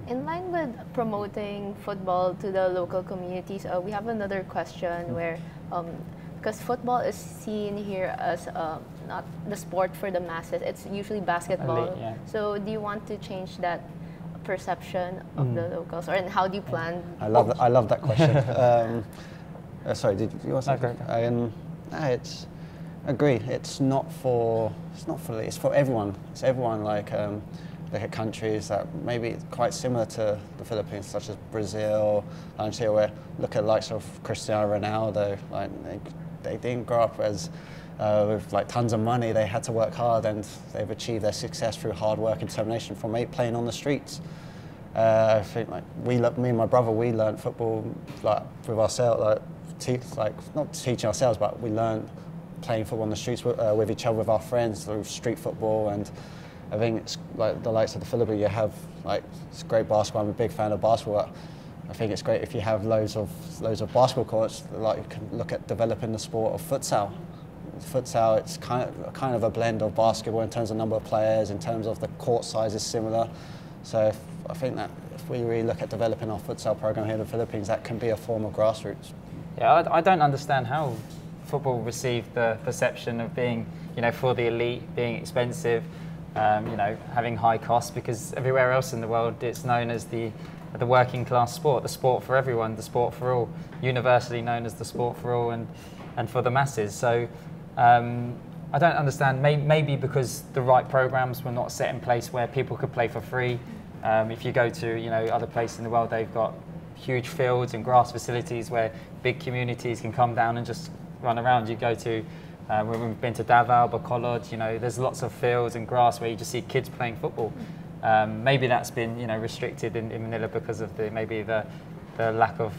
In line with promoting football to the local communities, we have another question where, because football is seen here as not the sport for the masses, it's usually basketball. Elite, yeah. So do you want to change that perception of the locals, or and how do you plan? I love that question. Sorry, did you want to say? Okay. No, it's agree. It's for everyone. It's everyone. Like look at countries that maybe quite similar to the Philippines, such as Brazil, Argentina, where look at likes of Cristiano Ronaldo. Like they didn't grow up as with like tons of money. They had to work hard, and they've achieved their success through hard work and determination from playing on the streets. I think like me and my brother, we learned football like with ourselves, not teaching ourselves, but we learned playing football on the streets with each other, with our friends, through street football. And I think it's like the likes of the Philippines. You have like it's great basketball. I'm a big fan of basketball. I think it's great if you have loads of basketball courts. Like you can look at developing the sport of futsal. Futsal, it's kind of a blend of basketball in terms of number of players, in terms of the court size is similar. So I think that if we really look at developing our futsal program here in the Philippines, that can be a form of grassroots. Yeah, I don't understand how football received the perception of being, for the elite, being expensive, having high costs, because everywhere else in the world it's known as the working class sport, the sport for everyone, the sport for all, universally known as the sport for all and for the masses. So I don't understand, maybe because the right programs were not set in place where people could play for free. If you go to other places in the world, they've got huge fields and grass facilities where big communities can come down and just run around. You go to when we've been to Davao, Bacolod, there's lots of fields and grass where you just see kids playing football. Maybe that's been restricted in Manila because of maybe the lack of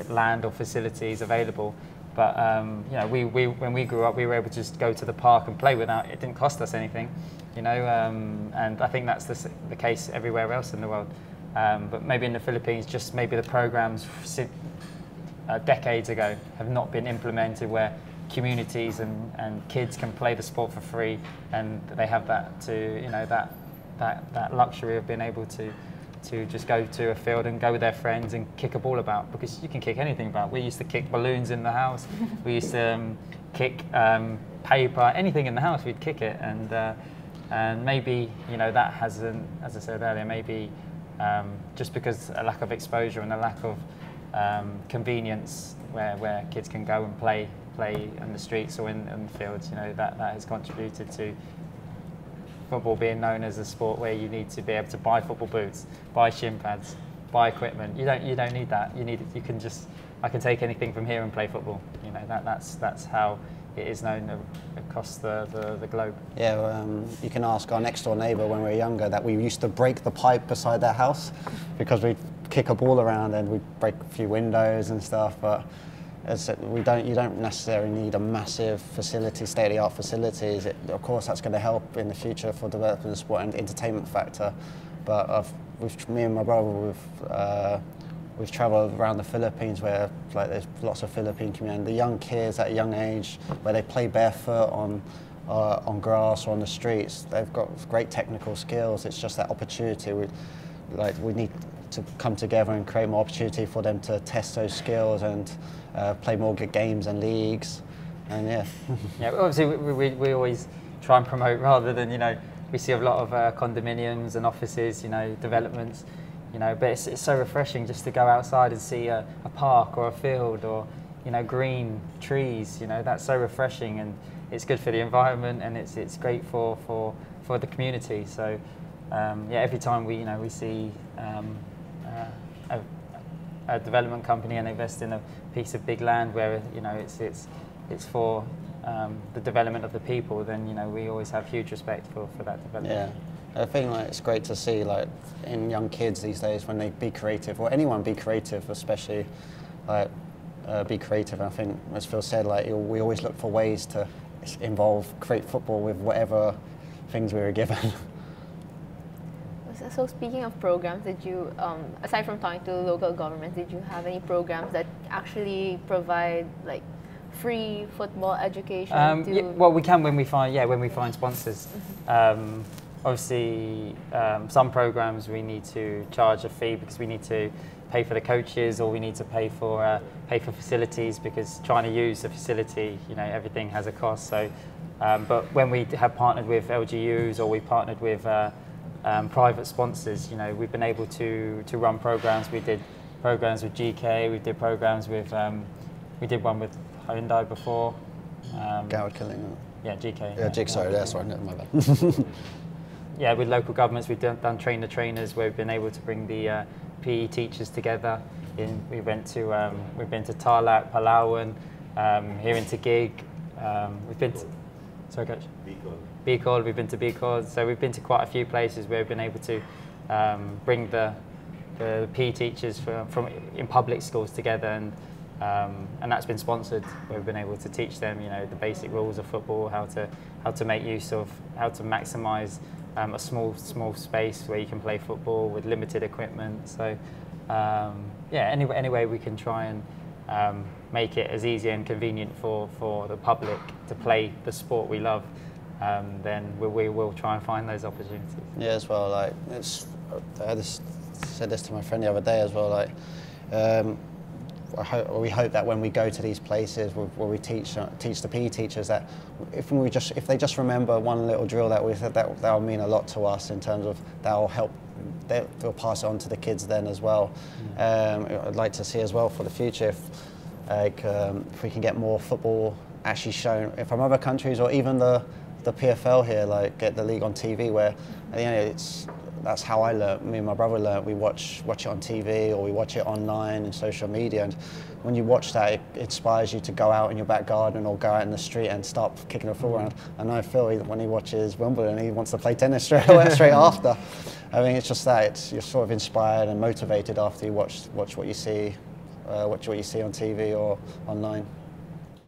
land or facilities available. But when we grew up, we were able to just go to the park and play without it didn't cost us anything, and I think that's the case everywhere else in the world. But maybe in the Philippines, just maybe the programs decades ago have not been implemented where communities and kids can play the sport for free, and they have that luxury of being able to just go to a field and go with their friends and kick a ball about, because you can kick anything about. We used to kick balloons in the house. We used to kick paper, anything in the house, we'd kick it. And maybe that hasn't, as I said earlier, maybe just because a lack of exposure and a lack of convenience where kids can go and play in the streets or in the fields, that has contributed to football being known as a sport where you need to be able to buy football boots, buy shin pads, buy equipment. You don't need that. I can take anything from here and play football. That's how it is known across the globe. Yeah, you can ask our next door neighbour when we were younger that we used to break the pipe beside their house because we'd kick a ball around and we'd break a few windows and stuff. But as I said, you don't necessarily need a massive facility, state-of-the-art facilities. Of course, that's going to help in the future for developing the sport and entertainment factor. But me and my brother, we've travelled around the Philippines where there's lots of Philippine community. The young kids at a young age where they play barefoot on grass or on the streets, they've got great technical skills. It's just that opportunity. We need to come together and create more opportunity for them to test those skills and play more good games and leagues, and yeah. Yeah, obviously we always try and promote rather than we see a lot of condominiums and offices, developments, but it's so refreshing just to go outside and see a park or a field or green trees. That's so refreshing, and it's good for the environment, and it's great for the community. So yeah, every time we see a development company and invest in a piece of big land where it's for the development of the people, then we always have huge respect for that development. Yeah, I think it's great to see in young kids these days when they be creative, or anyone be creative, especially be creative. And I think, as Phil said, we always look for ways to create football with whatever things we were given. So speaking of programs, did you, aside from talking to local governments, did you have any programs that actually provide free football education? Well, we can when we find sponsors. obviously some programs we need to charge a fee because we need to pay for the coaches, or we need to pay for facilities, because trying to use the facility, you know, everything has a cost. So, but when we have partnered with LGUs, or we partnered with private sponsors, you know, we've been able to run programs. We did programs with GK, we did programs with, we did one with Hyundai before. Goward Killing. Yeah, GK. Yeah, GK, sorry, that's right, my bad. Yeah, with local governments, we've done trainers where we've been able to bring the PE teachers together. We've been to Tarlac, Palawan, here into Gig. We've been to, sorry, Coach? Bicol, we've been to Bicol. So we've been to quite a few places where we've been able to bring the PE teachers from in public schools together, and that's been sponsored, where we've been able to teach them, you know, the basic rules of football, how to make use of, how to maximise a small space where you can play football with limited equipment. So yeah, any way we can try and make it as easy and convenient for the public to play the sport we love, then we will try and find those opportunities. Yeah, as well, like I said this to my friend the other day as well, like we hope that when we go to these places where we teach the PE teachers, that if they just remember one little drill that we said, that will mean a lot to us, in terms of that will help. They'll pass it on to the kids then as well. I'd like to see as well for the future if we can get more football actually shown from other countries, or even the PFL here, like get the league on TV, where, you know, that's how I learned. Me and my brother learned. We watch it on TV, or we watch it online and social media. And when you watch that, it inspires you to go out in your back garden or go out in the street and start kicking the football around. I know Phil, when he watches Wimbledon, he wants to play tennis straight after. I mean, it's just that you're sort of inspired and motivated after you watch what you see on TV or online.